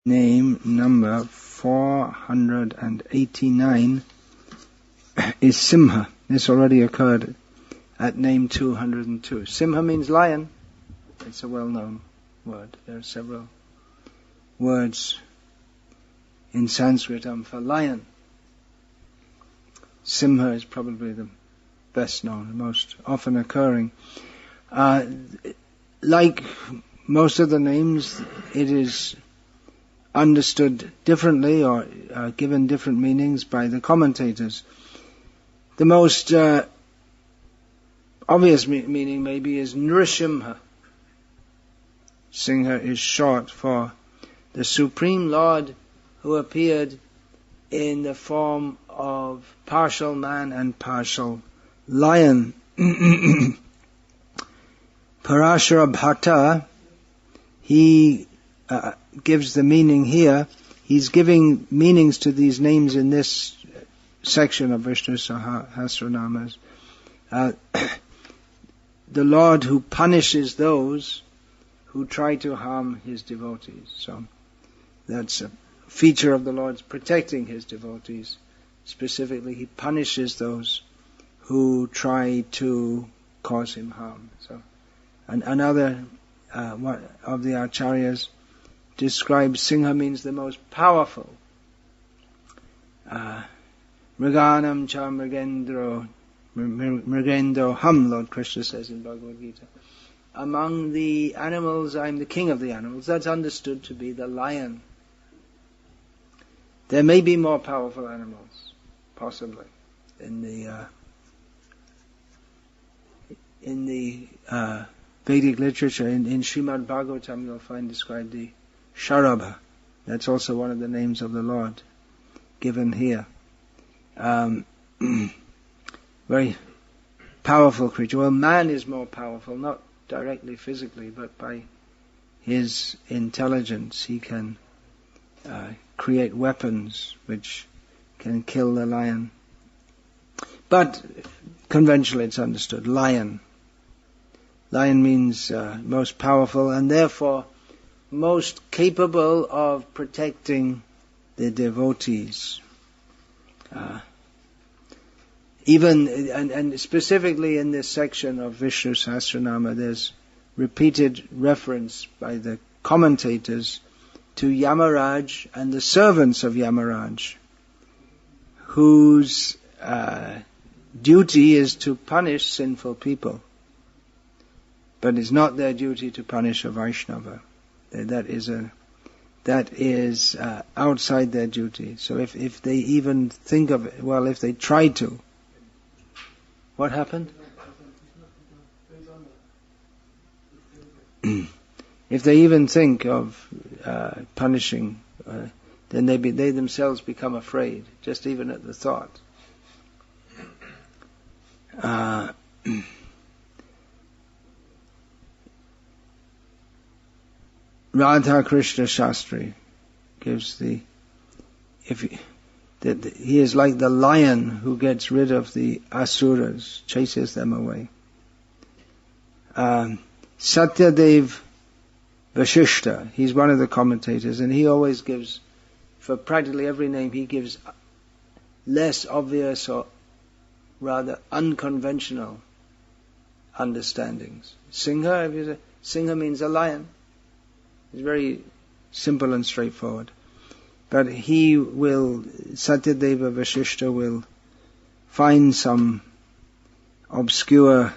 Name number 489 is Simhah. This already occurred at name 202. Simha means lion. It's a well-known word. There are several words in Sanskrit for lion. Simha is probably the best known, the most often occurring. Like most of the names, it is understood differently or given different meanings by the commentators. The most obvious meaning maybe is Nrsimha. Simha is short for the Supreme Lord who appeared in the form of partial man and partial lion. Parashara Bhata, he gives the meaning here. He's giving meanings to these names in this section of Vishnu Sahasranama. The Lord who punishes those who try to harm His devotees. So that's a feature of the Lord's protecting His devotees. Specifically, He punishes those who try to cause Him harm. So, another one of the acharyas describes Simha means the most powerful. Mriganam cha mrigendro ham, Lord Krishna says in Bhagavad Gita. Among the animals, I am the king of the animals. That's understood to be the lion. There may be more powerful animals, possibly, in the Vedic literature. In Srimad Bhagavatam, you'll find described the Sharabha. That's also one of the names of the Lord given here. Very powerful creature. Well, man is more powerful, not directly physically, but by his intelligence. He can create weapons which can kill the lion. But conventionally it's understood, lion. Lion means most powerful and therefore most capable of protecting the devotees. And specifically in this section of Vishnu Sahasranama, there's repeated reference by the commentators to Yamaraj and the servants of Yamaraj, whose duty is to punish sinful people. But it's not their duty to punish a Vaishnava. That is outside their duty. So if they even think of it, well, if they try to, what happened? If they even think of punishing, then they themselves become afraid, just even at the thought. Radha Krishna Shastri gives he is like the lion who gets rid of the asuras, chases them away. Satyadev Vashishta, he's one of the commentators, and he always gives, for practically every name, he gives less obvious or rather unconventional understandings. Simha means a lion. It's very simple and straightforward. But Satyadeva Vashishta will find some obscure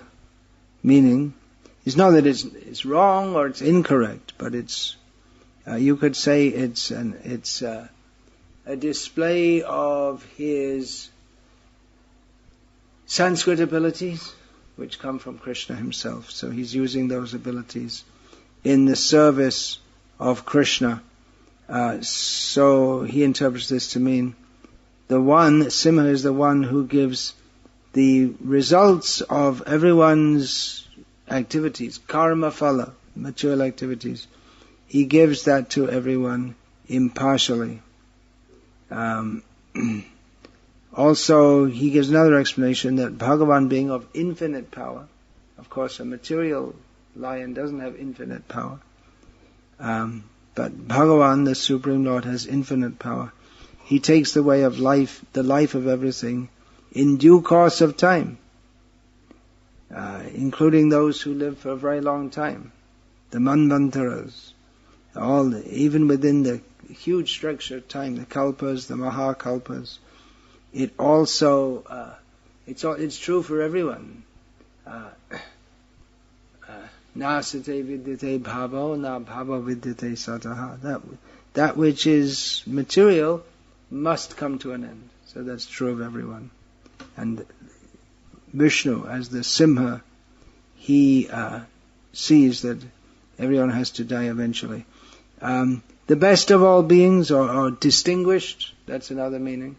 meaning. It's not that it's wrong or it's incorrect, but you could say it's a display of his Sanskrit abilities, which come from Krishna himself. So he's using those abilities in the service of Krishna. So he interprets this to mean Simha is the one who gives the results of everyone's activities, karma phala, material activities. He gives that to everyone impartially. Also, he gives another explanation that Bhagavan being of infinite power, of course a material lion doesn't have infinite power, But Bhagavan, the Supreme Lord, has infinite power. He takes the way of life, the life of everything, in due course of time, including those who live for a very long time, the Manvantaras, even within the huge structure of time, the Kalpas, the Maha Kalpas. It also, it's true for everyone. Na sate vidyate bhavo, na bhava vidyate sataha. That which is material must come to an end. So that's true of everyone. And Vishnu, as the Simhah, he sees that everyone has to die eventually. The best of all beings, or distinguished, that's another meaning.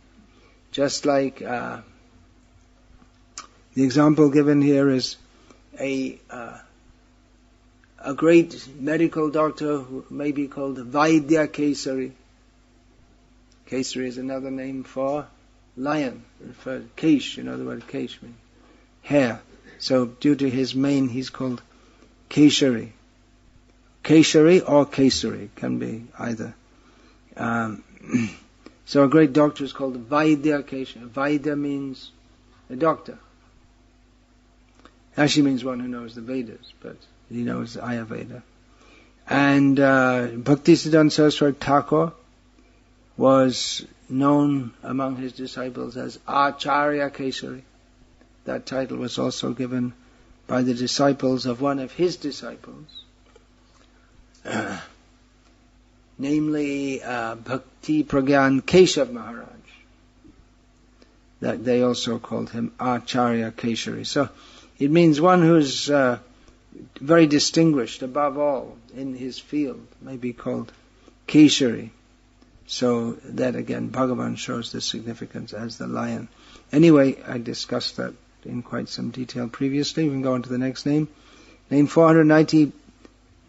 Just like the example given here is a great medical doctor who may be called Vaidya Kesari. Kesari is another name for lion. Kesh, you know the word Kesh means hair. So due to his mane, he's called Keshari. Keshari or Kesari, can be either. So a great doctor is called Vaidya Keshari. Vaidya means a doctor. Actually means one who knows the Vedas, but he knows Ayurveda. And Bhaktisiddhanta Saraswati Thakur was known among his disciples as Acharya Kesari. That title was also given by the disciples of one of his disciples, namely Bhakti Pragyan Keshav Maharaj. That they also called him Acharya Kesari. So it means one who's very distinguished above all in his field, may be called Keshari. So that again, Bhagavan shows the significance as the lion. Anyway, I discussed that in quite some detail previously. We can go on to the next name. Name 490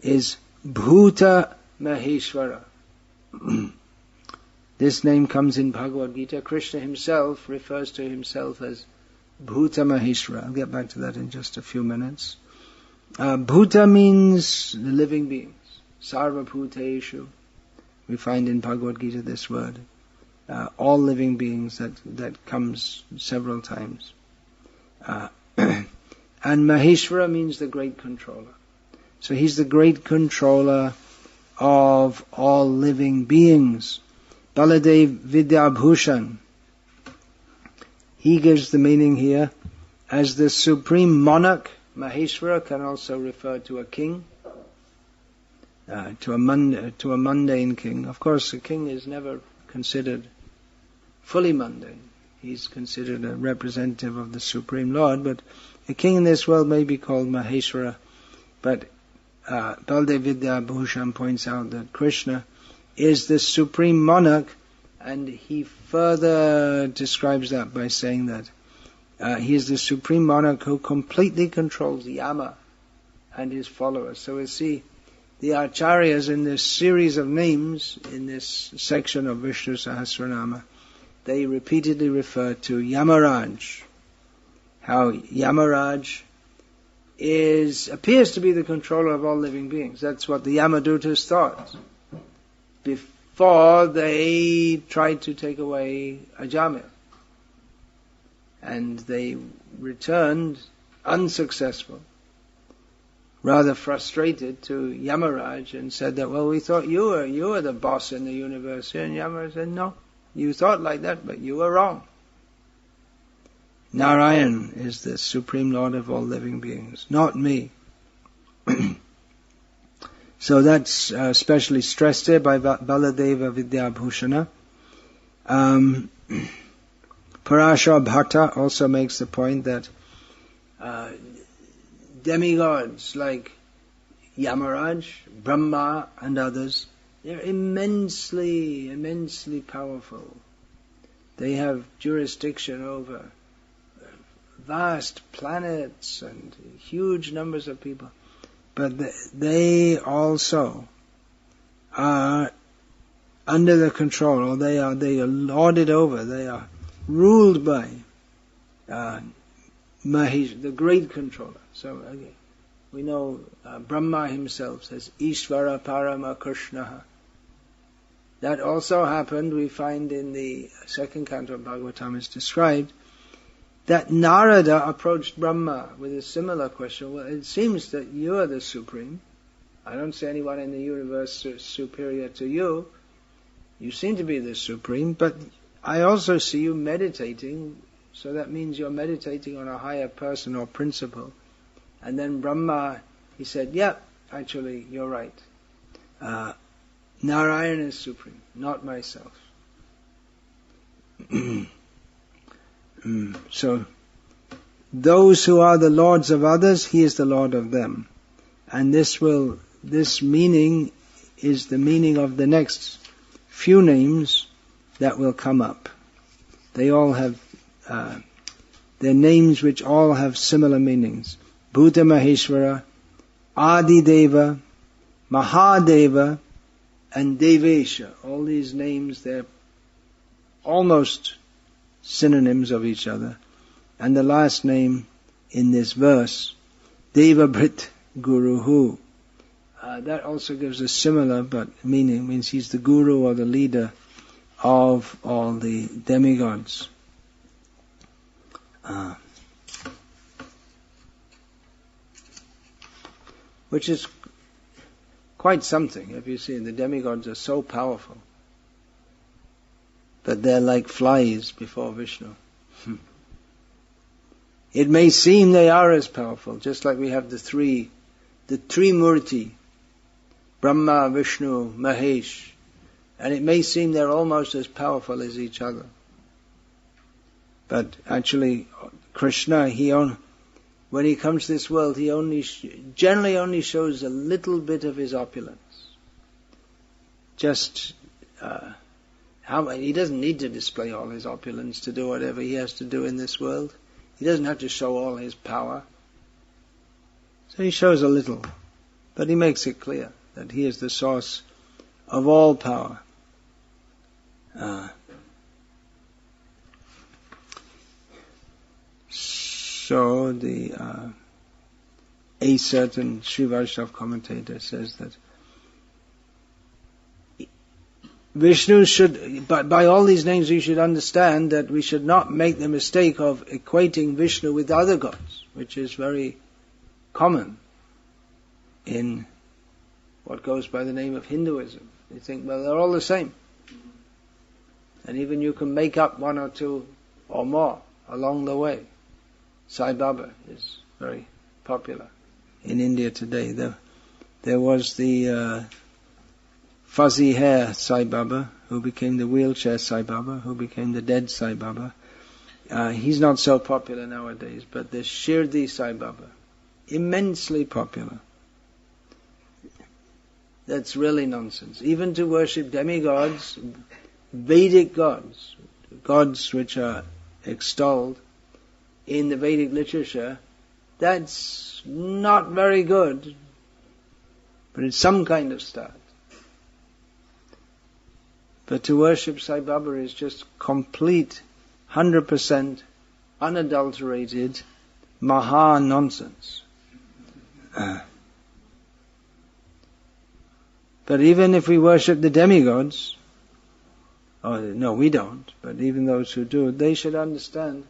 is Bhuta mahesvarah. This name comes in Bhagavad Gita. Krishna himself refers to himself as Bhuta mahesvarah. I'll get back to that in just a few minutes. Bhuta means the living beings. Sarva bhuteshu. We find in Bhagavad Gita this word. All living beings, that comes several times. And Maheshvara means the great controller. So he's the great controller of all living beings. Baladev Vidyabhushan. He gives the meaning here as the supreme monarch. Maheshvara can also refer to a king, to a mundane king. Of course, a king is never considered fully mundane. He's considered a representative of the Supreme Lord, but a king in this world may be called Maheshvara. But Baldev Vidyabhushan points out that Krishna is the supreme monarch, and he further describes that by saying that he is the supreme monarch who completely controls Yama and his followers. So we see the Acharyas in this series of names, in this section of Vishnu Sahasranama, they repeatedly refer to Yamaraj. How Yamaraj appears to be the controller of all living beings. That's what the Yamadutas thought before they tried to take away Ajamil. And they returned unsuccessful, rather frustrated, to Yamaraj and said that, well, we thought you were the boss in the universe. And Yamaraj said, no, you thought like that, but you were wrong. Narayan is the Supreme Lord of all living beings, not me. So that's specially stressed here by Baladeva Vidyabhushana. Parashar Bhatta also makes the point that demigods like Yamaraj, Brahma and others, they're immensely, immensely powerful. They have jurisdiction over vast planets and huge numbers of people. But they also are under the control, or they are lorded over, they are ruled by Mahesh, the great controller. So again, we know Brahma himself says, Ishvara Parama Krishnaha That also happened, we find in the second canto of Bhagavatam is described, that Narada approached Brahma with a similar question. Well, it seems that you are the Supreme. I don't see anyone in the universe superior to you. You seem to be the Supreme, but I also see you meditating, so that means you're meditating on a higher person or principle. And then Brahma, he said, yeah, actually, you're right. Narayana is supreme, not myself. So, those who are the lords of others, he is the lord of them. And this meaning is the meaning of the next few names that will come up. They all have, they're names which all have similar meanings. Bhuta mahesvarah, Adi Deva, Mahadeva, and Devesah. All these names, they're almost synonyms of each other. And the last name in this verse, Devabhrit Guruhu. That also gives a similar but meaning, means he's the guru or the leader of all the demigods. Which is quite something. If you see, the demigods are so powerful, but they're like flies before Vishnu. It may seem they are as powerful, just like we have the three Murti, Brahma, Vishnu, Mahesh, and it may seem they're almost as powerful as each other. But actually, Krishna, when he comes to this world, he generally only shows a little bit of his opulence. Just he doesn't need to display all his opulence to do whatever he has to do in this world. He doesn't have to show all his power. So he shows a little, but he makes it clear that he is the source of all power. So a certain Sri Vaishnava commentator says that Vishnu should, by all these names we should understand that we should not make the mistake of equating Vishnu with other gods, which is very common in what goes by the name of Hinduism. They think, well, they're all the same. And even you can make up one or two or more along the way. Sai Baba is very popular in India today. There was the fuzzy hair Sai Baba, who became the wheelchair Sai Baba, who became the dead Sai Baba. He's not so popular nowadays, but there's Shirdi Sai Baba, immensely popular. That's really nonsense. Even to worship demigods, Vedic gods, gods which are extolled in the Vedic literature, that's not very good, but it's some kind of start. But to worship Sai Baba is just complete, 100% unadulterated Maha nonsense. But even if we worship the demigods, no, we don't, but even those who do, they should understand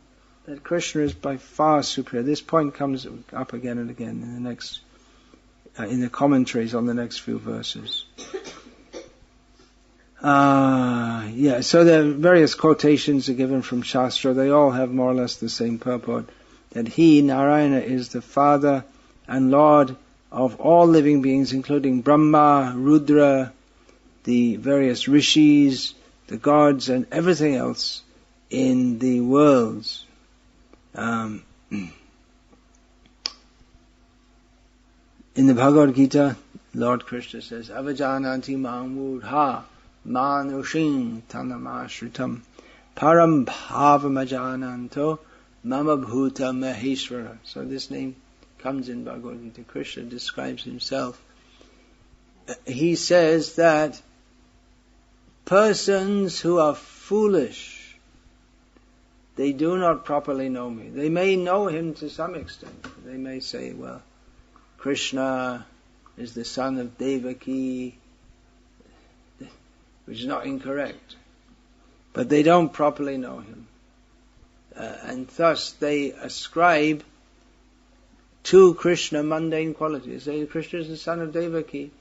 that Krishna is by far superior. This point comes up again and again in the commentaries on the next few verses. So there are various quotations are given from Shastra. They all have more or less the same purport. That he, Narayana, is the father and lord of all living beings, including Brahma, Rudra, the various rishis, the gods, and everything else in the worlds. In the Bhagavad Gita, Lord Krishna says, Avajananti Mahmudha Manushing Tanamashritam Param Bhavamajananto Mama Bhuta mahesvarah. So this name comes in Bhagavad Gita. Krishna describes himself. He says that persons who are foolish, they do not properly know me. They may know him to some extent. They may say, well, Krishna is the son of Devaki. which is not incorrect. But they don't properly know him. And thus they ascribe to Krishna mundane qualities. They say, Krishna is the son of Devaki.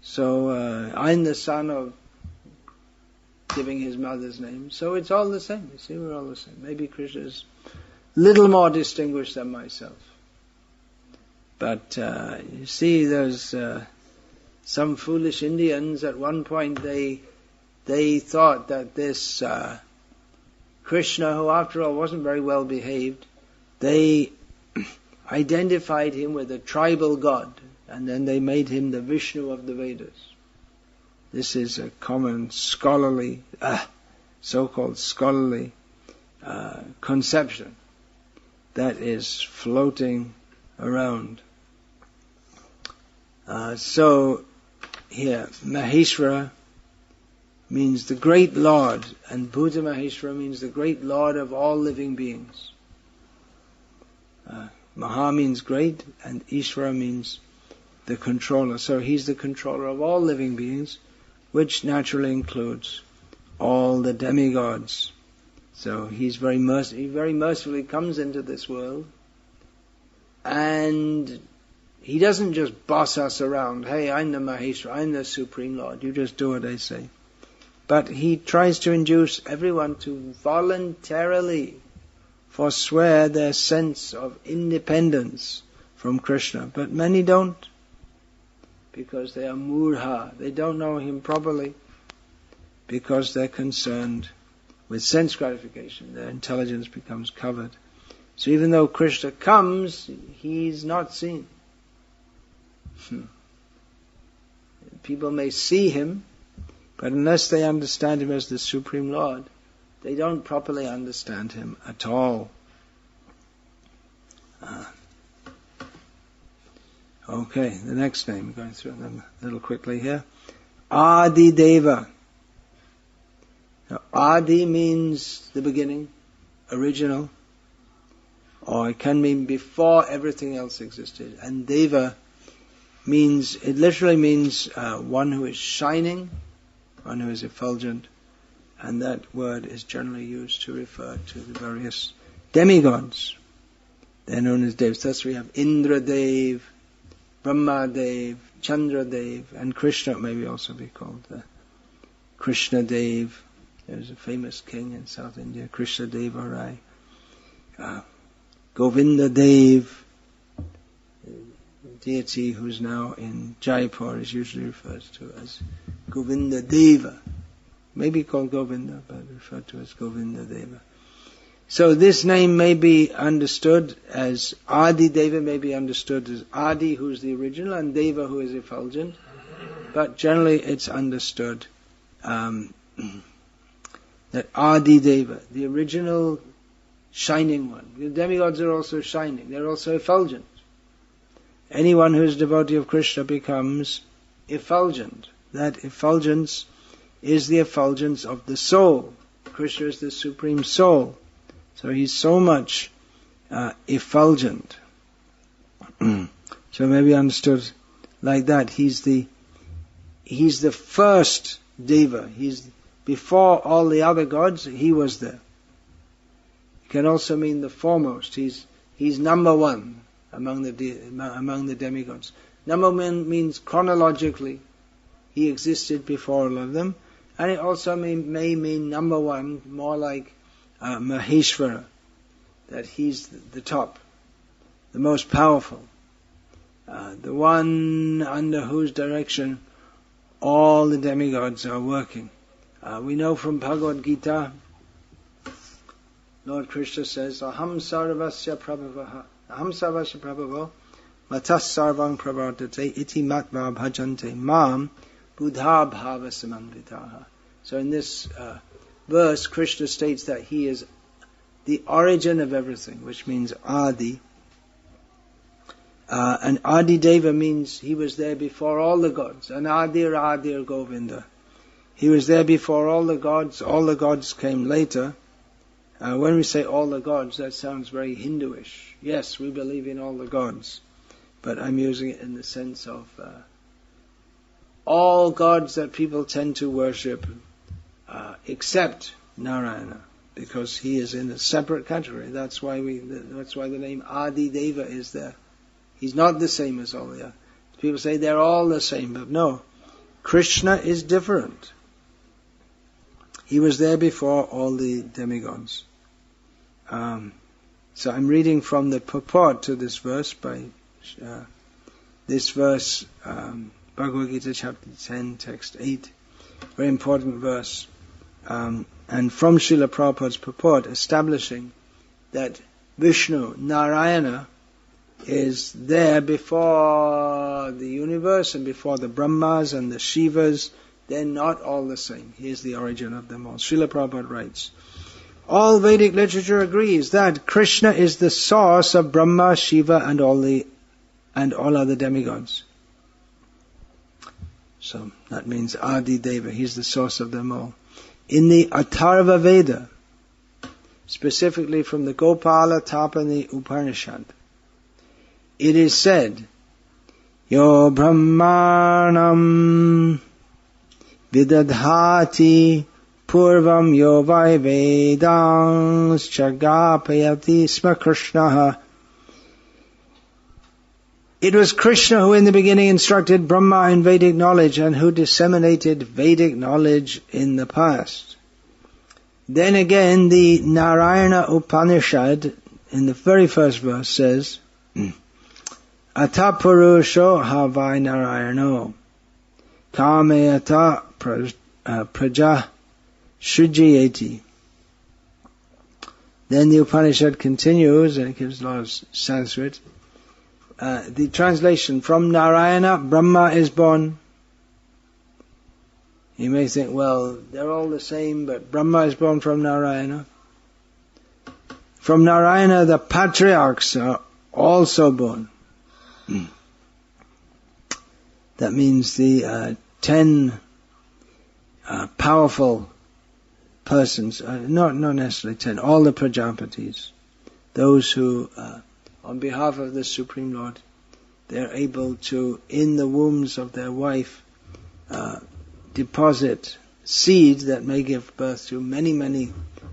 So I'm the son of giving his mother's name. So it's all the same. You see, we're all the same. Maybe Krishna is a little more distinguished than myself. But you see, there's some foolish Indians at one point, they thought that this Krishna, who after all wasn't very well behaved, they identified him with a tribal god, and then they made him the Vishnu of the Vedas. This is a common scholarly, so-called scholarly conception that is floating around. So here, Mahesvarah means the great Lord, and Bhuta Mahesvarah means the great Lord of all living beings. Maha means great, and Ishvara means the controller. So he's the controller of all living beings, which naturally includes all the demigods. So he very mercifully comes into this world, and he doesn't just boss us around, hey, I'm the Mahesvarah, I'm the Supreme Lord, you just do what I say. But he tries to induce everyone to voluntarily forswear their sense of independence from Krishna. But many don't, because they are murha. They don't know him properly, because they're concerned with sense gratification. Their intelligence becomes covered. So even though Krishna comes, he's not seen. People may see him, but unless they understand him as the Supreme Lord, they don't properly understand him at all. Okay, the next name, going through them a little quickly here. Adi Devah. Now, Adi means the beginning, original, or it can mean before everything else existed. And Devah means, it literally means one who is shining, one who is effulgent, and that word is generally used to refer to the various demigods. They're known as devas. Thus we have Indra Dev, Brahma Dev, Chandra Dev, and Krishna may be also be called Krishna Dev. There's a famous king in South India, Krishna Deva Rai. Govinda Dev, deity who's now in Jaipur, is usually referred to as Govinda Deva. Maybe called Govinda, but referred to as Govinda Deva. So this name may be understood as Adi Deva, may be understood as Adi, who's the original, and Deva, who is effulgent. But generally it's understood that Adi Deva, the original shining one. The demigods are also shining, they're also effulgent. Anyone who is a devotee of Krishna becomes effulgent. That effulgence is the effulgence of the soul. Krishna is the supreme soul. So he's so much effulgent. So maybe understood like that. He's the first Deva. He's before all the other gods, he was there. It can also mean the foremost. He's number one among the demigods. Number one means chronologically he existed before all of them, and it also may mean number one, more like Mahesvarah, that he's the top, the most powerful, the one under whose direction all the demigods are working. We know from Bhagavad Gita, Lord Krishna says, Aham sarvasya prabhavaha, Aham sarvasya prabhavo, matas sarvang pravartate, iti matva bhajante mam, buddha bhava samanvitaha. So in this verse, Krishna states that he is the origin of everything, which means Adi. And Adi Deva means he was there before all the gods. And Adir Govinda. He was there before all the gods came later. When we say all the gods, that sounds very Hinduish. Yes, we believe in all the gods, but I'm using it in the sense of all gods that people tend to worship, except Narayana, because he is in a separate category. That's why the name Adi Deva is there. He's not the same as all the others. People say they're all the same, but no. Krishna is different. He was there before all the demigods. So I'm reading from the purport to this verse Bhagavad Gita chapter 10, text 8, very important verse. And from Srila Prabhupada's purport, establishing that Vishnu, Narayana, is there before the universe and before the Brahmas and the Shivas. They're not all the same. He is the origin of them all. Srila Prabhupada writes, all Vedic literature agrees that Krishna is the source of Brahma, Shiva and all other demigods. So that means Adi Deva, he's the source of them all. In the Atharva Veda, specifically from the Gopala Tapani Upanishad, it is said, Yo Brahmanam Vidadhati Purvam Yo Vai Vedans Chagapayati Sma Krishnaha. It was Krishna who in the beginning instructed Brahma in Vedic knowledge and who disseminated Vedic knowledge in the past. Then again, the Narayana Upanishad in the very first verse says, Atapurusho havai Narayano Kameyata praja shujayati. Then the Upanishad continues, and it gives a lot of Sanskrit. The translation, from Narayana, Brahma is born. You may think, well, they're all the same, but Brahma is born from Narayana. From Narayana, the patriarchs are also born. That means the 10 powerful persons, not necessarily 10, all the Prajapatis, those who on behalf of the Supreme Lord, they're able to, in the wombs of their wife, deposit seed that may give birth to many, many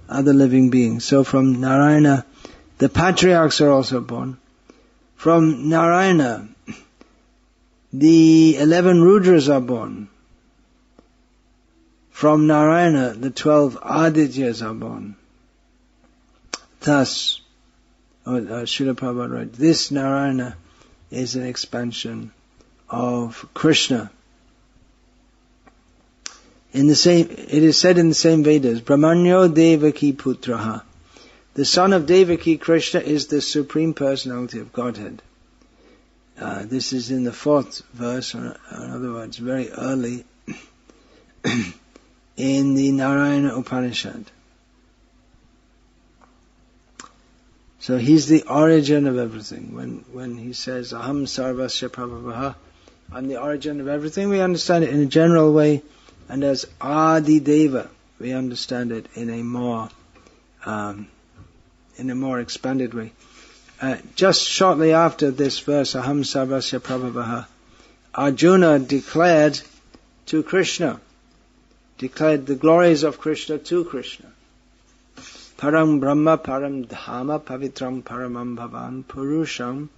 other living beings. So from Narayana, the patriarchs are also born. From Narayana, the 11 Rudras are born. From Narayana, the 12 Adityas are born. Thus, Srila Prabhupada wrote, this Narayana is an expansion of Krishna. It is said in the same Vedas, Brahmanyo Devaki Putraha. The son of Devaki, Krishna, is the Supreme Personality of Godhead. This is in the 4th verse, or in other words, very early in the Narayana Upanishad. So he's the origin of everything. When he says, Aham sarvasya prabhavaha, I'm the origin of everything, we understand it in a general way, and as Adi Deva, we understand it in a more expanded way. Just shortly after this verse, Aham sarvasya prabhavaha, Arjuna declared to Krishna, declared the glories of Krishna to Krishna. Param Brahma, Param Dhama, Pavitram Paramam Bhavan, Purusham,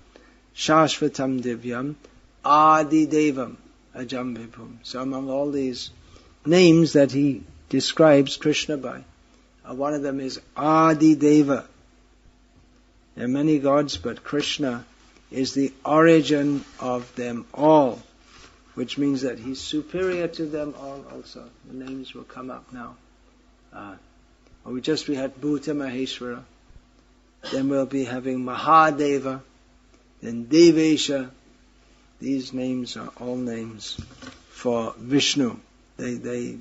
Shashvatam Divyam, Adi Devam, Ajam Vibhum. So among all these names that he describes Krishna by, one of them is Adi Deva. There are many gods, but Krishna is the origin of them all, which means that he's superior to them all also. The names will come up now. We had Bhuta mahesvarah, then we'll be having Mahadeva, then Devesah. These names are all names for Vishnu. They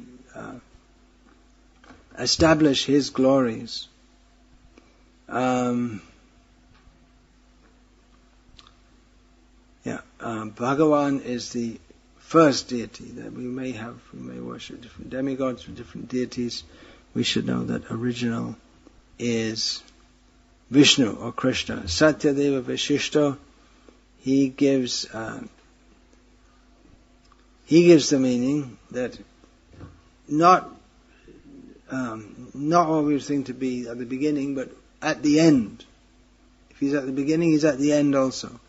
establish his glories. Bhagavan is the first deity that we may worship different demigods or different deities. We should know that original is Vishnu or Krishna. Satyadeva Vishishto, he gives he gives the meaning that not what we think to be at the beginning, but at the end. If he's at the beginning, he's at the end also.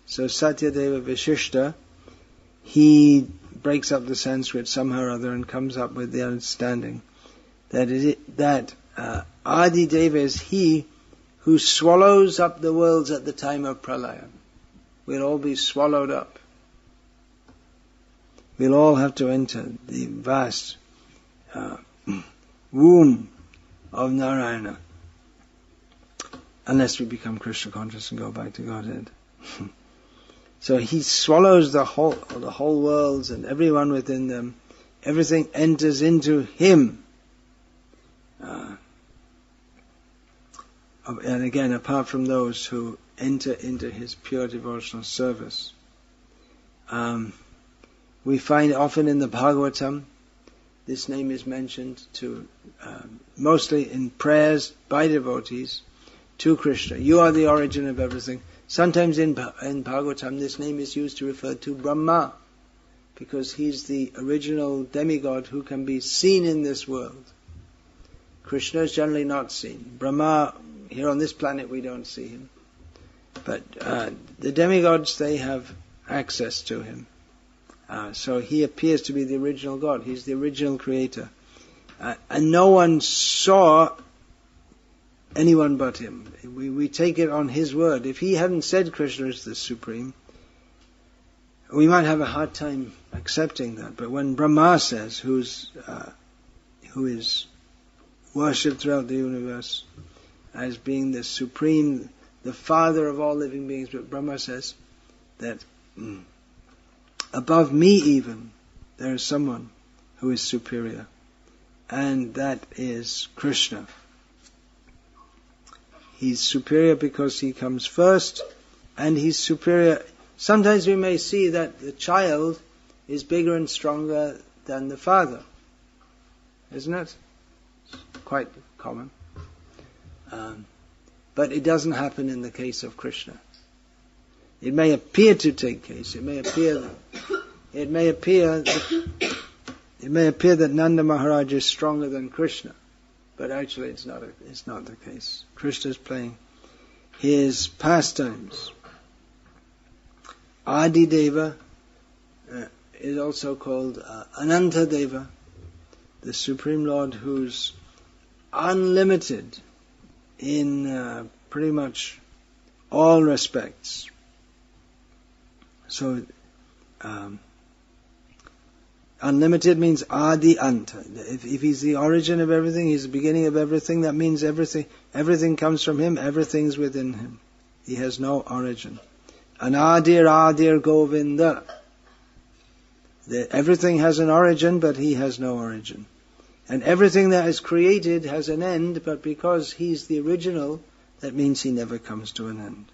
So Satyadeva Vishishta, he breaks up the Sanskrit somehow or other and comes up with the understanding that Adi Deva is he who swallows up the worlds at the time of Pralaya. We'll all be swallowed up. We'll all have to enter the vast womb of Narayana, unless we become Krishna conscious and go back to Godhead. So he swallows the whole worlds and everyone within them. Everything enters into him. And again, apart from those who enter into his pure devotional service. We find often in the Bhagavatam, this name is mentioned to mostly in prayers by devotees to Krishna. You are the origin of everything. Sometimes in Bhagavatam, this name is used to refer to Brahma, because he's the original demigod who can be seen in this world. Krishna is generally not seen. Brahma, here on this planet, we don't see him. But the demigods, they have access to him. So he appears to be the original God. He's the original creator. And no one saw anyone but him. We take it on his word. If he hadn't said Krishna is the supreme, we might have a hard time accepting that. But when Brahma says, who is worshipped throughout the universe as being the supreme, the father of all living beings, but Brahma says that above me even, there is someone who is superior, and that is Krishna. He's superior because he comes first, and he's superior. Sometimes we may see that the child is bigger and stronger than the father. Isn't it? It's quite common. But it doesn't happen in the case of Krishna. It may appear to take place. It may appear that Nanda Maharaj is stronger than Krishna, but actually it's not the case. Krishna is playing his pastimes. Adi Deva is also called Ananta Deva, the Supreme Lord who's unlimited in pretty much all respects. So, unlimited means Adi Anta. If he's the origin of everything, he's the beginning of everything, that means everything comes from him, everything's within him. He has no origin. Anadir Adir Govinda. Everything has an origin, but he has no origin. And everything that is created has an end, but because he's the original, that means he never comes to an end.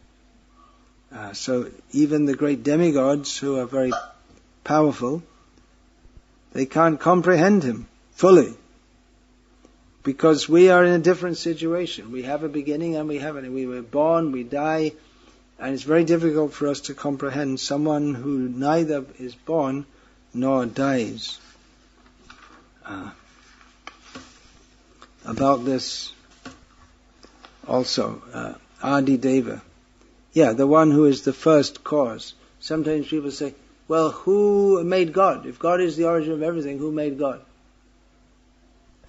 So even the great demigods who are very powerful, they can't comprehend him fully. Because we are in a different situation. We have a beginning and we have an end. We were born, we die, and it's very difficult for us to comprehend someone who neither is born nor dies. About this also, Adi Deva. Yeah, the one who is the first cause. Sometimes people say, well, who made God? If God is the origin of everything, who made God?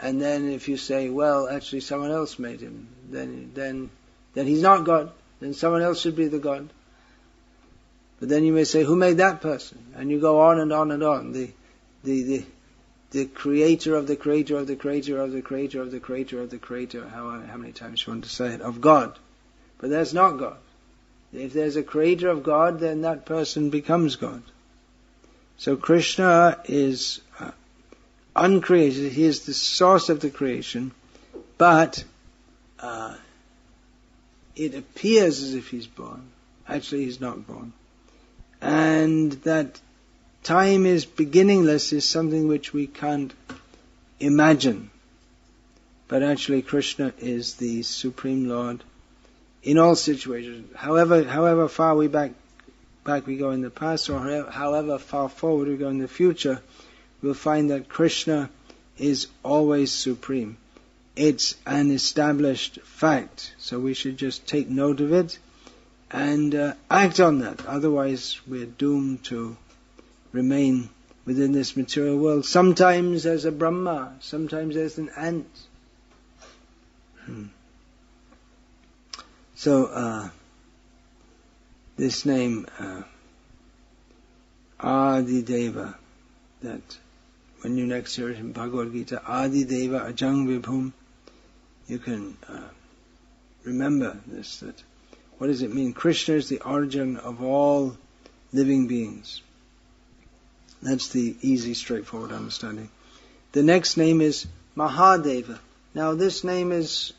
And then if you say, well, actually someone else made him, then he's not God. Then someone else should be the God. But then you may say, who made that person? And you go on and on and on. The creator of the creator of the creator of the creator of the creator of the creator, how many times you want to say it, of God. But that's not God. If there's a creator of God, then that person becomes God. So Krishna is uncreated. He is the source of the creation, but it appears as if he's born. Actually, he's not born. And that time is beginningless is something which we can't imagine. But actually Krishna is the Supreme Lord in all situations. However far we back we go in the past, or however far forward we go in the future, we'll find that Krishna is always supreme. It's an established fact, so we should just take note of it and act on that. Otherwise we're doomed to remain within this material world, sometimes as a Brahma, sometimes as an ant. So this name Adi Deva, that when you next hear it in Bhagavad Gita, Adi Deva Ajang Vibhum, you can remember this, that what does it mean? Krishna is the origin of all living beings. That's the easy, straightforward understanding. The next name is Mahadeva. Now this name is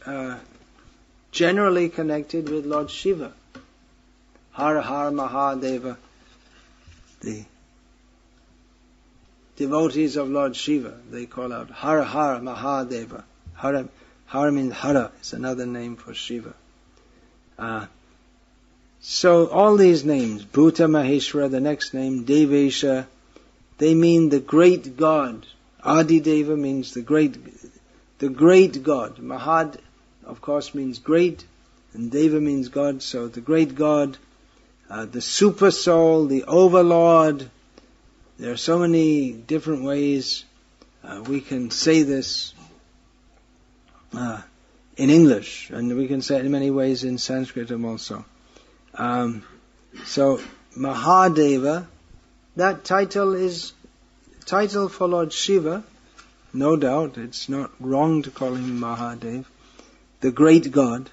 generally connected with Lord Shiva. Har Har Mahadeva. The devotees of Lord Shiva, they call out Har Har Mahadeva. Har means Hara, it's another name for Shiva. So all these names, Bhuta, Mahesvarah, the next name, Devesah, they mean the great God. Adi Deva means the great God. Mahad, of course, means great, and Deva means God, so the great God, the super soul, the overlord. There are so many different ways we can say this in English, and we can say it in many ways in Sanskrit also. So Mahadeva, that title is title for Lord Shiva, no doubt. It's not wrong to call him Mahadev, the great God,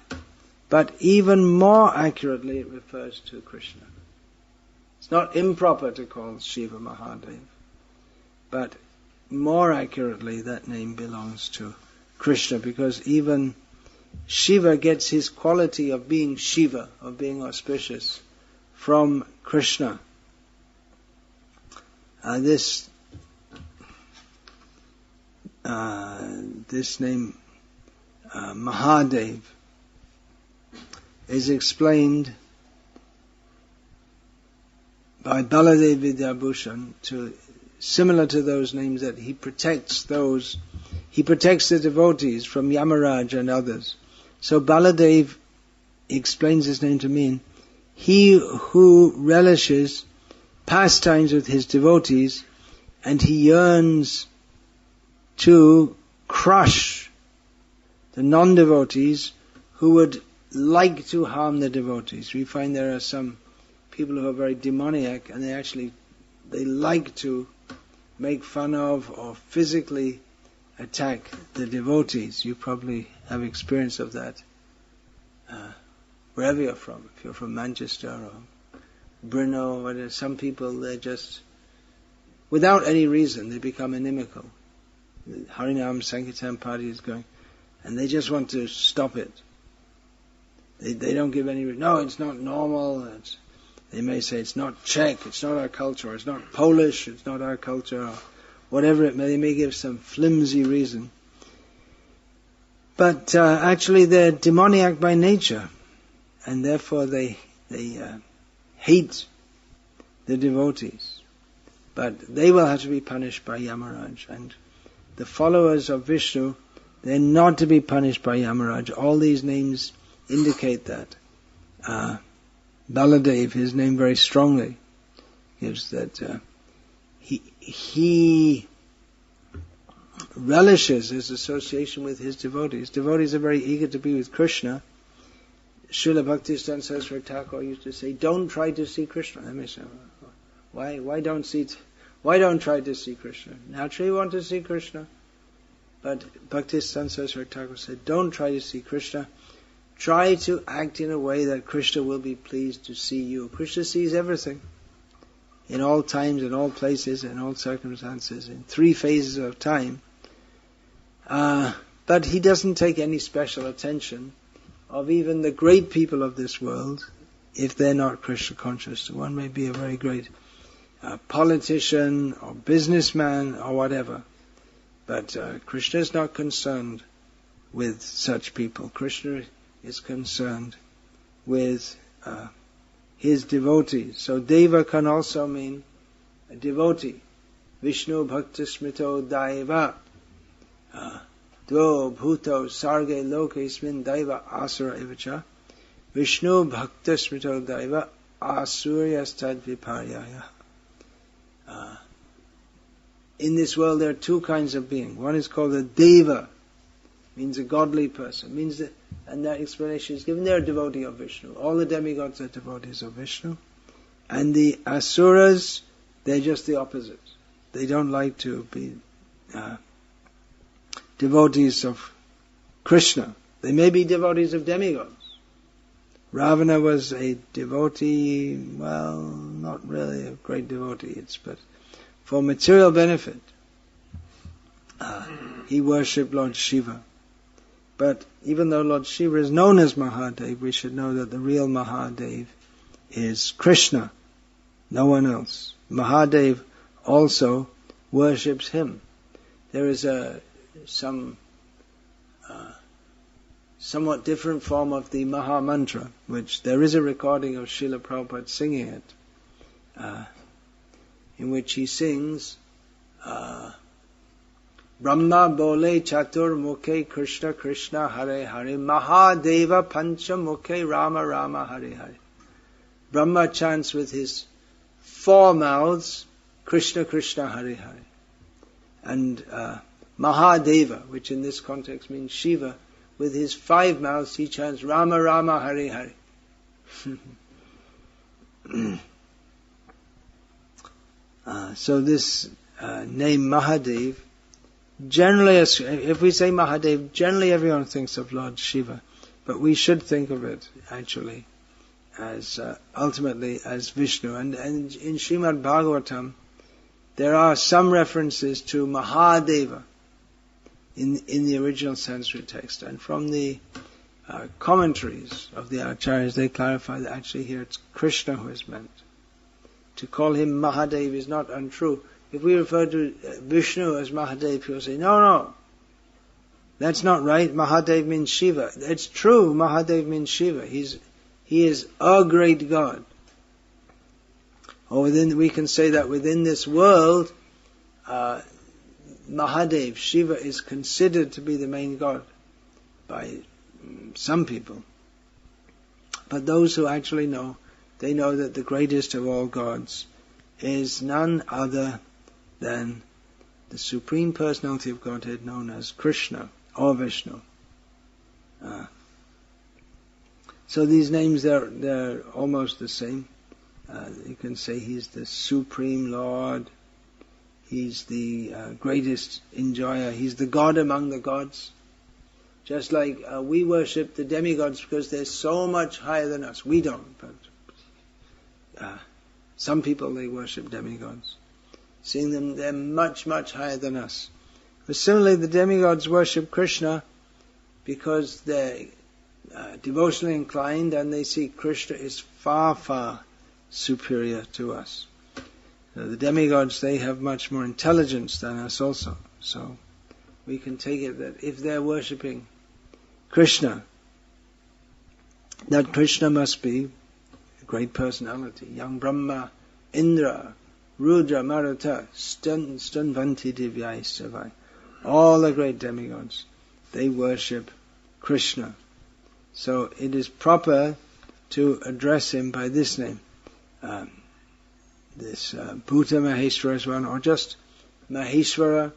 but even more accurately it refers to Krishna. It's not improper to call Shiva Mahadev, but more accurately that name belongs to Krishna, because even Shiva gets his quality of being Shiva, of being auspicious, from Krishna. This name Mahadev is explained by Baladev Vidyabhushan similar to those names, that he protects the devotees from Yamaraj and others. So Baladev explains his name to mean he who relishes pastimes with his devotees, and he yearns to crush the non-devotees who would like to harm the devotees. We find there are some people who are very demoniac, and they like to make fun of or physically attack the devotees. You probably have experience of that wherever you're from. If you're from Manchester or Brno, or some people, they're just, without any reason, they become inimical. The Harinam Sankirtan party is going, and they just want to stop it. They don't give any reason. No, it's not normal. They may say it's not Czech, it's not our culture, or it's not Polish, it's not our culture, or whatever it may. They may give some flimsy reason. But actually they're demoniac by nature, and therefore they hate the devotees. But they will have to be punished by Yamaraj. And the followers of Vishnu, they're not to be punished by Yamaraj. All these names indicate that. Baladev, his name very strongly gives that he relishes his association with his devotees. Devotees are very eager to be with Krishna. Srila Bhakti Saraswati Thakur used to say, "Don't try to see Krishna." Let me say, why don't try to see Krishna? Naturally you want to see Krishna, but Bhakti Saraswati Thakur said, "Don't try to see Krishna. Try to act in a way that Krishna will be pleased to see you." Krishna sees everything, in all times, in all places, in all circumstances, in 3 phases of time. But he doesn't take any special attention of even the great people of this world if they're not Krishna conscious. One may be a very great politician or businessman or whatever, but Krishna is not concerned with such people. Krishna is concerned with his devotees. So Deva can also mean a devotee. Vishnu Bhakti Smrito Daiva. Dvo Bhuto Sarge Lokesmin Daiva Asura Ivacha. Vishnu Bhakti Smrito Daiva Asuryastad Viparyaya. In this world there are two kinds of being. One is called a Deva, means a godly person. Means that, and that explanation is given. They're a devotee of Vishnu. All the demigods are devotees of Vishnu. And the Asuras, they're just the opposite. They don't like to be devotees of Krishna. They may be devotees of demigods. Ravana was a devotee, well, not really a great devotee, but for material benefit. He worshipped Lord Shiva. But even though Lord Shiva is known as Mahadev, we should know that the real Mahadev is Krishna, no one else. Mahadev also worships him. There is somewhat different form of the Maha mantra, which there is a recording of Srila Prabhupada singing it, in which he sings, Brahma bole chatur mukhe Krishna Krishna Hare Hare Mahadeva pancha mukhe Rama Rama Hare Hare. Brahma chants with his 4 mouths Krishna Krishna Hare Hare. And Mahadeva, which in this context means Shiva, with his 5 mouths he chants Rama Rama Hare Hare. So this name Mahadev, generally, if we say Mahadev, generally everyone thinks of Lord Shiva, but we should think of it actually as ultimately as Vishnu. And in Srimad Bhagavatam, there are some references to Mahadeva in the original Sanskrit text, and from the commentaries of the Acharyas, they clarify that actually here it's Krishna who is meant. To call him Mahadev is not untrue. If we refer to Vishnu as Mahadev, people say, no, that's not right. Mahadev means Shiva. It's true, Mahadev means Shiva. He is a great God. Or we can say that within this world, Mahadev, Shiva, is considered to be the main God by some people. But those who actually know, they know that the greatest of all gods is none other than the Supreme Personality of Godhead known as Krishna or Vishnu. So these names, they're almost the same. You can say he's the Supreme Lord, he's the greatest enjoyer, he's the God among the gods. Just like we worship the demigods because they're so much higher than us. We don't, but some people, they worship demigods. Seeing them, they're much, much higher than us. But similarly, the demigods worship Krishna because they're devotionally inclined and they see Krishna is far, far superior to us. The demigods, they have much more intelligence than us also. So we can take it that if they're worshipping Krishna, that Krishna must be a great personality. Young Brahma, Indra, Rudra, Maruta, Stunvanti Divyai Savai. All the great demigods, they worship Krishna. So it is proper to address him by this name. This Bhuta Mahesvarah is one, or just Mahesvarah.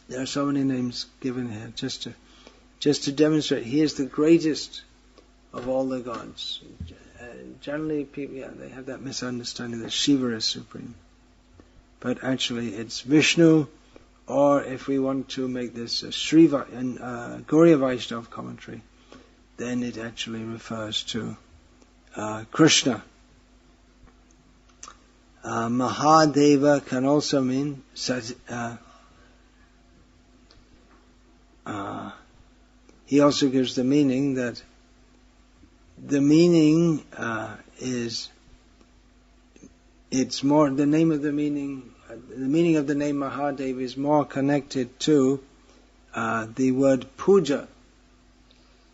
There are so many names given here, just to demonstrate he is the greatest of all the gods. Generally, people, they have that misunderstanding that Shiva is supreme, but actually it's Vishnu. Or if we want to make this a Gauriya Vaishnava commentary, then it actually refers to Krishna. Mahadeva can also mean he also gives the meaning that the meaning is, it's more, the meaning of the name Mahadev is more connected to the word puja.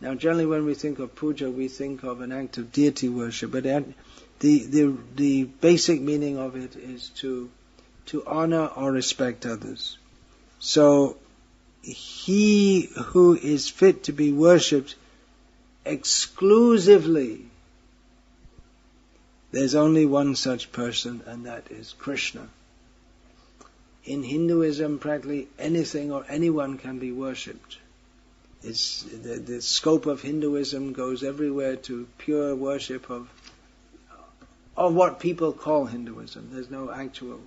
Now, generally, when we think of puja, we think of an act of deity worship, but the basic meaning of it is to honor or respect others. So, he who is fit to be worshipped exclusively, there's only one such person, and that is Krishna. In Hinduism, practically anything or anyone can be worshipped. It's the scope of Hinduism goes everywhere to pure worship of what people call Hinduism. There's no actual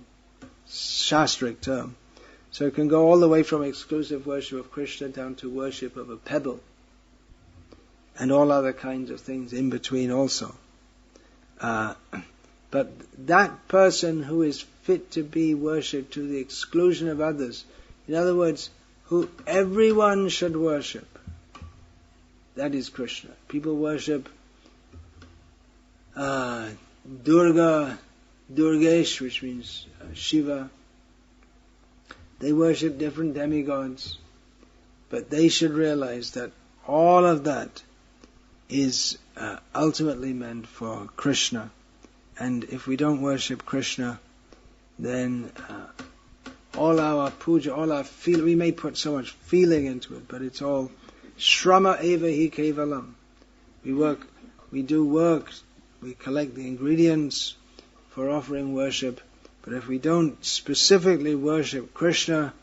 shastric term. So it can go all the way from exclusive worship of Krishna down to worship of a pebble, and all other kinds of things in between also. But that person who is fit to be worshipped to the exclusion of others, in other words, who everyone should worship, that is Krishna. People worship Durga, Durgesh, which means Shiva. They worship different demigods, but they should realize that all of that is ultimately meant for Krishna. And if we don't worship Krishna, then all our puja, all our feel, we may put so much feeling into it, but it's all shrama eva hi kevalam. We do work, we collect the ingredients for offering worship, but if we don't specifically worship Krishna,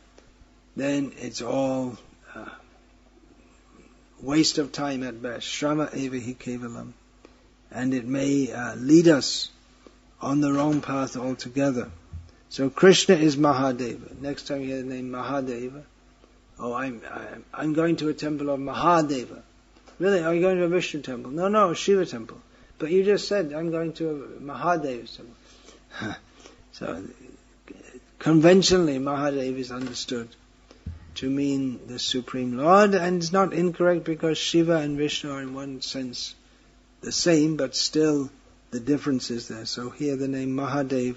then it's all waste of time at best. Shrama eva hi kevalam. And it may lead us on the wrong path altogether. So Krishna is Mahadeva. Next time you hear the name Mahadeva, I'm going to a temple of Mahadeva. Really? Are you going to a Vishnu temple? No, Shiva temple. But you just said, I'm going to a Mahadeva's temple. So, conventionally, Mahadeva is understood to mean the Supreme Lord, and it's not incorrect because Shiva and Vishnu are in one sense the same, but still the difference is there. So here the name Mahadev,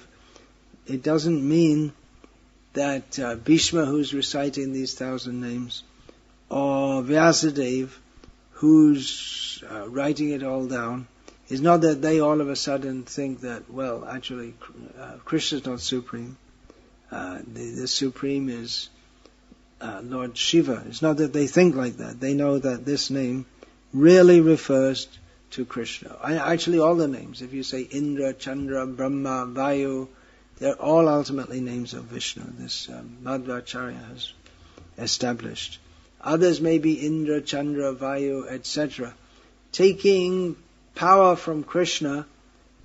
it doesn't mean that Bhishma, who's reciting these 1,000 names, or Vyasadeva, who's writing it all down, it's not that they all of a sudden think that, well, actually Krishna's not supreme. The supreme is Lord Shiva. It's not that they think like that. They know that this name really refers to Krishna. Actually, all the names, if you say Indra, Chandra, Brahma, Vayu, they're all ultimately names of Vishnu. This Madhvacharya has established. Others may be Indra, Chandra, Vayu, etc. Taking power from Krishna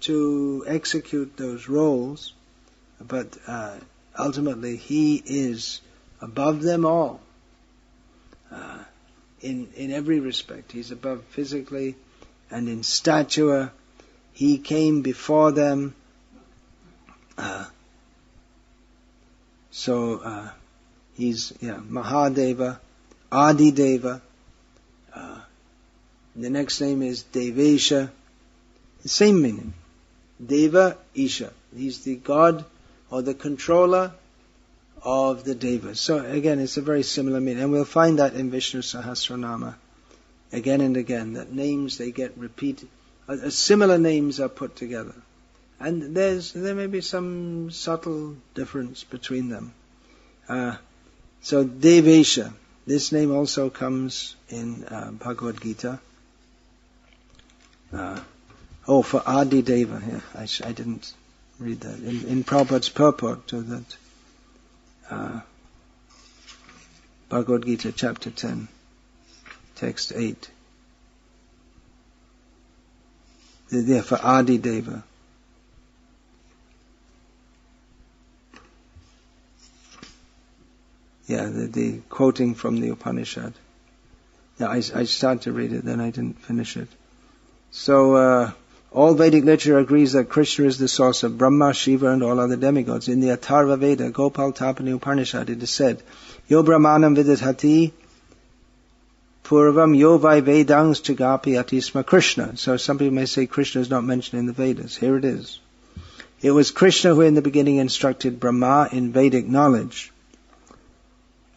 to execute those roles, but ultimately he is above them all in every respect. He's above physically and in stature. He came before them. He's Mahadeva, Adi Deva. The next name is Devesah. The same meaning. Deva, Isha. He's the God or the controller of the Devas. So again, it's a very similar meaning. And we'll find that in Vishnu Sahasranama again and again, that names, they get repeated. Similar names are put together. And there may be some subtle difference between them. So Devesah, this name also comes in Bhagavad Gita. For Adi Deva, I didn't read that. In Prabhupada's purport to that Bhagavad Gita chapter 10, text 8. There for Adi Deva. The quoting from the Upanishad. I started to read it, then I didn't finish it. So, all Vedic literature agrees that Krishna is the source of Brahma, Shiva, and all other demigods. In the Atharva Veda, Gopal Tapani Upanishad, it is said, Yo Brahmanam Vidhati Purvam Yo Vai Vedangs Chagapi Atisma Krishna. So some people may say Krishna is not mentioned in the Vedas. Here it is. It was Krishna who in the beginning instructed Brahma in Vedic knowledge.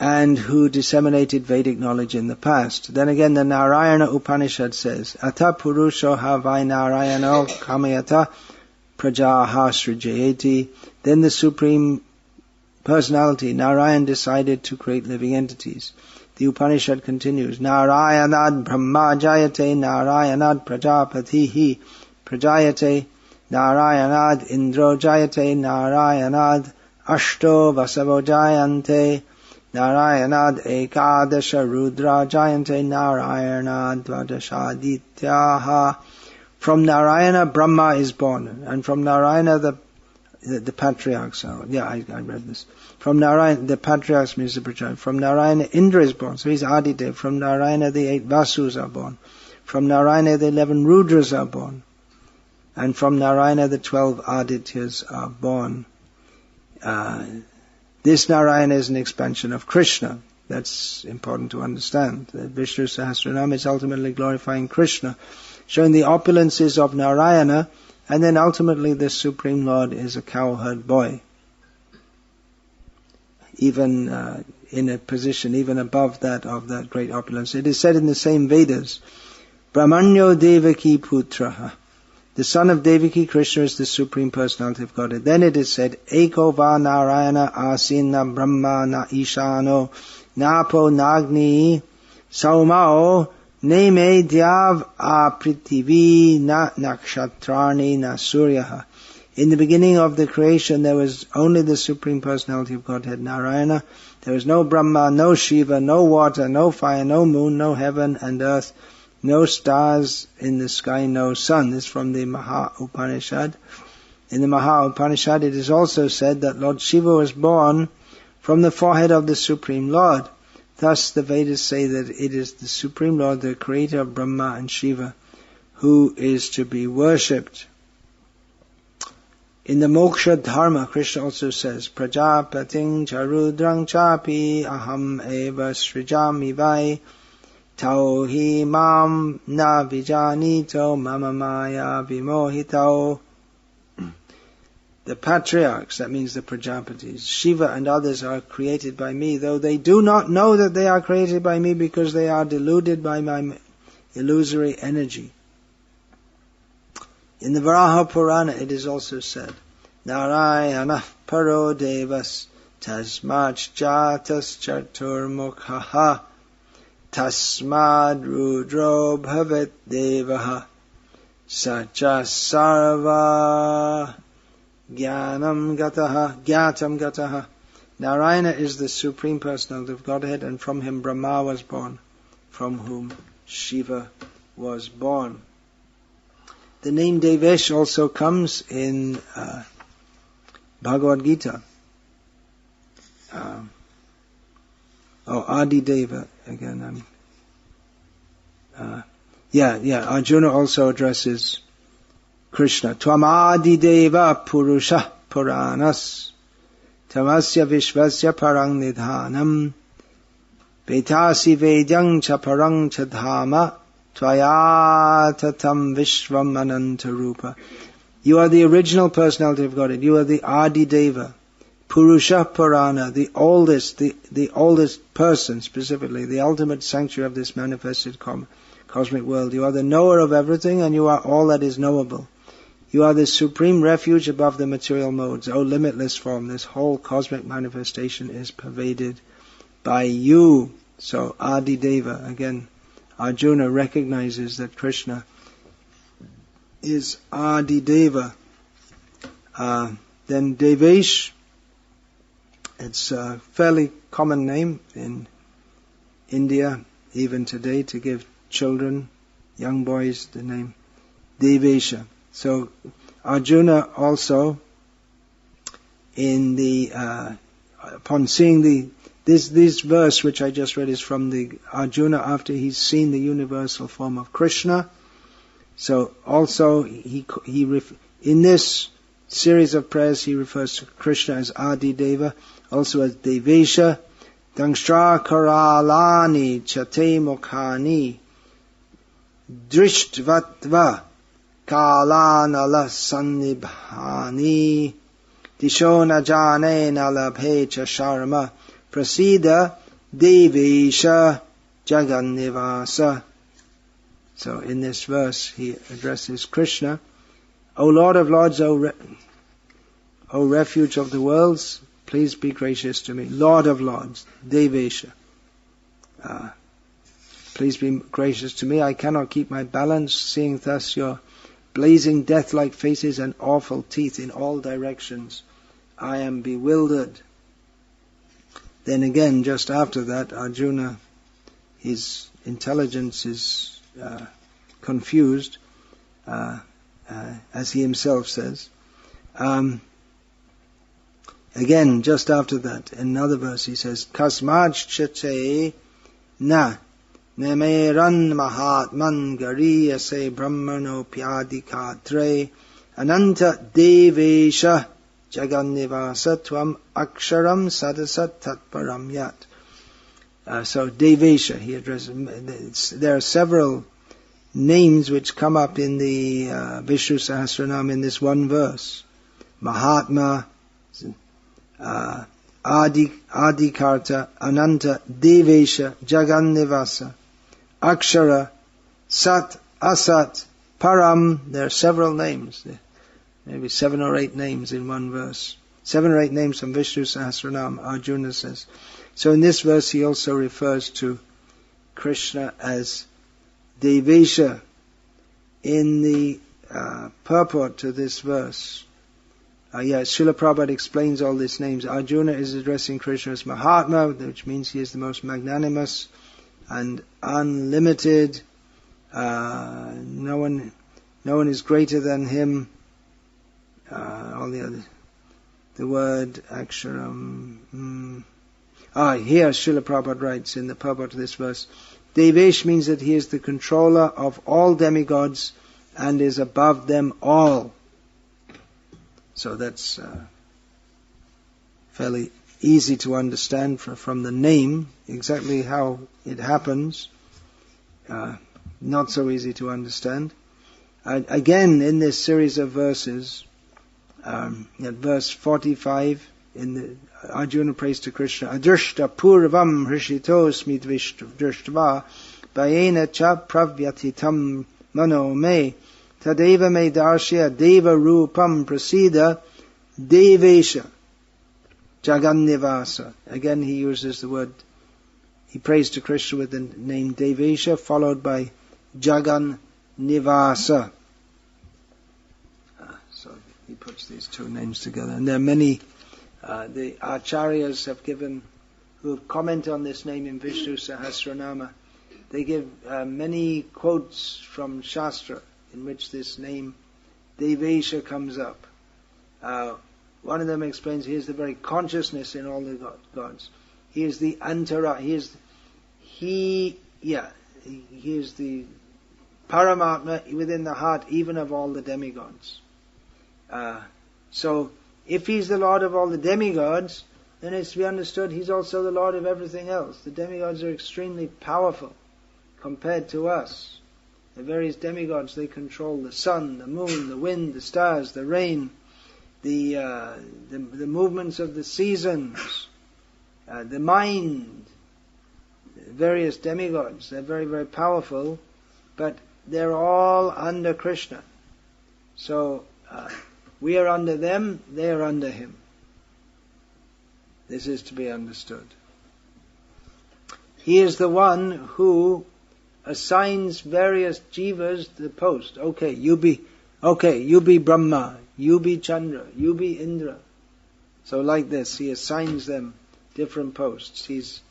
and who disseminated Vedic knowledge in the past. Then again, the Narayana Upanishad says, Ata Purusho Havai Narayano Kamayata Prajaha Srijayeti. Then the Supreme Personality, Narayan, decided to create living entities. The Upanishad continues, Narayanad Brahma Jayate Narayanad Prajapatihi Prajayate Narayanad Indro Jayate Narayanad Ashto Vasavo Jayante Narayanad Ekadasha Rudra Jayante Narayanad Dvadashadityaha. From Narayana, Brahma is born, and from Narayana, the patriarchs are. Yeah, I read this. From Narayana, the patriarchs means the Prajapati. From Narayana, Indra is born, so he's Adidev. From Narayana, the 8 Vasus are born. From Narayana, the 11 Rudras are born. And from Narayana, the 12 Adityas are born. This Narayana is an expansion of Krishna. That's important to understand. That Vishnu Sahasranama is ultimately glorifying Krishna, showing the opulences of Narayana, and then ultimately the Supreme Lord is a cowherd boy. Even in a position even above that of that great opulence. It is said in the same Vedas, Brahmanyo Devaki Putraha. The son of Devaki, Krishna, is the Supreme Personality of Godhead. Then it is said, Eko va Narayana asina Brahma na Ishano napo nagni saumao neme dyav apritivi na nakshatrani na suryaha. In the beginning of the creation there was only the Supreme Personality of Godhead, Narayana. There was no Brahma, no Shiva, no water, no fire, no moon, no heaven and earth, no stars in the sky, no sun. This is from the Maha Upanishad. In the Maha Upanishad it is also said that Lord Shiva was born from the forehead of the Supreme Lord. Thus the Vedas say that it is the Supreme Lord, the creator of Brahma and Shiva, who is to be worshipped. In the Moksha Dharma, Krishna also says, Prajapating charudrang chapi aham eva srijami vai tau hi mam na vijanito mama maya vimohito. The patriarchs, that means the Prajapatis, Shiva and others are created by me, though they do not know that they are created by me because they are deluded by my illusory energy. In the Varaha Purana it is also said, Narayana paro devas tasmach jatas chaturmukhaha tasmad rudro bhavet devah sacha sarva Gyatam gataha. Narayana is the Supreme Personality of Godhead, and from him Brahma was born, from whom Shiva was born. The name Devesah also comes in Bhagavad Gita. Adi Deva again. Arjuna also addresses Krishna. Twamadi Deva Purusha Puranas Tamasya Vishvasya Parang Nidhanam Vetasi Vedyang Cha Parang Chadhama Tvayatatam Vishvam Anantarupa. You are the original personality of Godhead. You are the Adi Deva. Purusha Purana, the oldest person specifically, the ultimate sanctuary of this manifested cosmic world. You are the knower of everything, and you are all that is knowable. You are the supreme refuge above the material modes. O limitless form, this whole cosmic manifestation is pervaded by you. So Adi Deva, again, Arjuna recognizes that Krishna is Adi Deva. Then Devesh, it's a fairly common name in India, even today, to give children, young boys, the name Devesah. So Arjuna also, in the upon seeing this verse which I just read is from the Arjuna after he's seen the universal form of Krishna. So also in this series of prayers he refers to Krishna as Adi Deva, also as Devesha, Dangstra Karalani Chate Mokhani Drishtvatva Kalanala Sannibhani Dishona Jane Nalabhecha Sharma Prasida Devesah Devesah. So in this verse he addresses Krishna, O Lord of Lords, O Refuge of the worlds, please be gracious to me. Lord of Lords, Devesah. Please be gracious to me. I cannot keep my balance, seeing thus your blazing death-like faces and awful teeth in all directions. I am bewildered. Then again, just after that, Arjuna, his intelligence is confused, as he himself says. Again, just after that, in another verse he says, Kasmaj chate na nemeran mahatman gariyase brahmano pyadikatre ananta devesha jagannivasa tvam aksharam sadasat tatparam yat. So Devesha, he addresses, there are several names which come up in the Vishnu Sahasranama in this one verse. Mahatma, Adikarta, Ananta, Devesha, Jagannivasa, Akshara, Sat, Asat, Param. There are several names, maybe 7 or 8 names in one verse. 7 or 8 names from Vishnu Sahasranama, Arjuna says. So in this verse he also refers to Krishna as Devesha. In the purport to this verse, Srila Prabhupada explains all these names. Arjuna is addressing Krishna as Mahatma, which means he is the most magnanimous and unlimited. No one is greater than him. All the other, the word Aksharam. Here Srila Prabhupada writes in the purport to this verse, Devesh means that he is the controller of all demigods and is above them all. So that's fairly easy to understand from the name, exactly how it happens. Not so easy to understand. Again, in this series of verses, at verse 45, in the Arjuna prays to Krishna, Adrishta purvam hrishitosmi drishtva bayena cha pravyatitam mano me tadeva me darshya deva rupam prasida devesha jagannivasa. Again he uses the word, he prays to Krishna with the name Devesha followed by Jagannivasa. So he puts these two names together, and there are many the acharyas who have comment on this name in Vishnu Sahasranama. They give many quotes from Shastra in which this name Devesha comes up. One of them explains he is the very consciousness in all the gods. He is the antara. He is the Paramatma within the heart, even of all the demigods. So, if he's the Lord of all the demigods, then it's to be understood he's also the Lord of everything else. The demigods are extremely powerful compared to us. The various demigods, they control the sun, the moon, the wind, the stars, the rain, the movements of the seasons, the mind. The various demigods, they're very, very powerful, but they're all under Krishna. So, we are under them, they are under him. This is to be understood. He is the one who assigns various jivas the post. Okay, you be Brahma, you be Chandra, you be Indra. So like this, he assigns them different posts. He's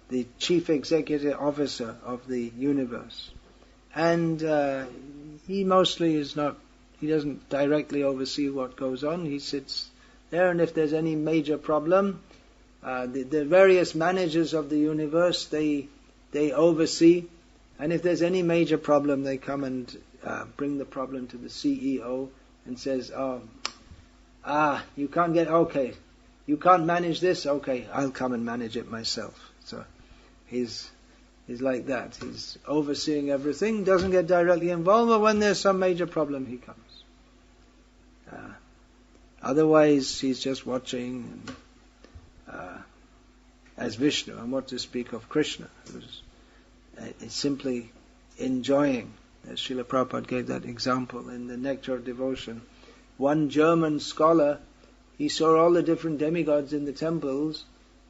the chief executive officer of the universe. And he mostly he doesn't directly oversee what goes on. He sits there, and if there's any major problem, the various managers of the universe, they oversee. And if there's any major problem, they come and bring the problem to the CEO and says, you can't manage this? Okay, I'll come and manage it myself. So he's like that. He's overseeing everything, doesn't get directly involved, but when there's some major problem, he comes. Otherwise, he's just watching. as Vishnu, and what to speak of Krishna, who's simply enjoying, as Srila Prabhupada gave that example in the Nectar of Devotion. One German scholar, he saw all the different demigods in the temples.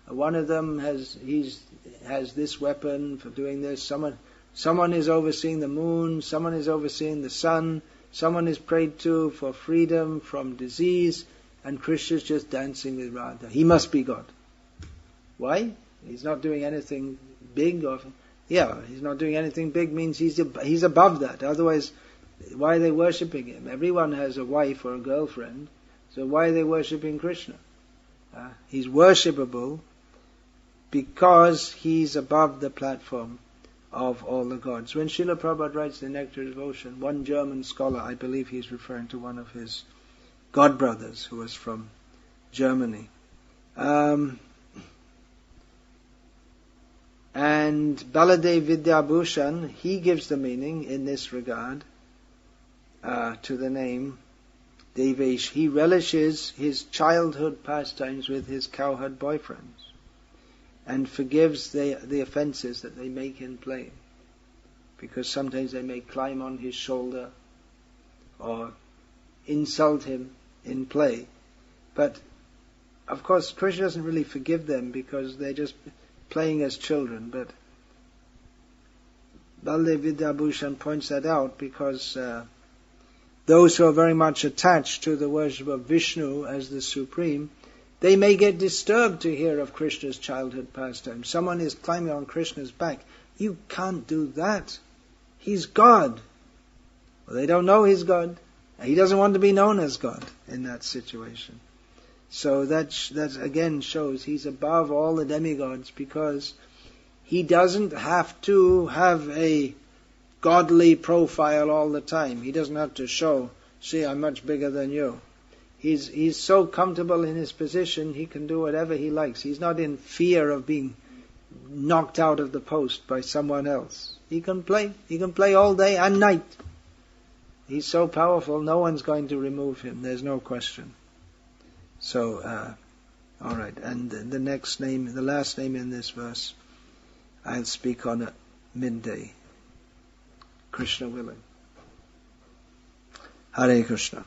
One of them has this weapon for doing this. Someone is overseeing the moon. Someone is overseeing the sun. Someone is prayed to for freedom from disease. And Krishna is just dancing with Radha. He must be God. Why? He's not doing anything big. He's not doing anything big means he's above that. Otherwise, why are they worshipping him? Everyone has a wife or a girlfriend. So why are they worshipping Krishna? He's worshipable because he's above the platform of all the gods. When Srila Prabhupada writes the Nectar of Devotion, one German scholar, I believe he's referring to one of his god brothers who was from Germany. And Baladev Vidyabhushan, he gives the meaning in this regard to the name Devesh. He relishes his childhood pastimes with his cowherd boyfriends and forgives the offences that they make in play. Because sometimes they may climb on his shoulder or insult him in play. But of course Krishna doesn't really forgive them because they're just playing as children. But Baladev Vidyabhushan points that out because those who are very much attached to the worship of Vishnu as the Supreme, they may get disturbed to hear of Krishna's childhood pastime. Someone is climbing on Krishna's back. You can't do that. He's God. Well, they don't know he's God. He doesn't want to be known as God in that situation. So that again shows he's above all the demigods because he doesn't have to have a godly profile all the time. He doesn't have to show, see, I'm much bigger than you. He's so comfortable in his position, he can do whatever he likes. He's not in fear of being knocked out of the post by someone else. He can play all day and night. He's so powerful, no one's going to remove him. There's no question. So, all right. And the next name, the last name in this verse, I'll speak on at midday. Krishna willing. Hare Krishna.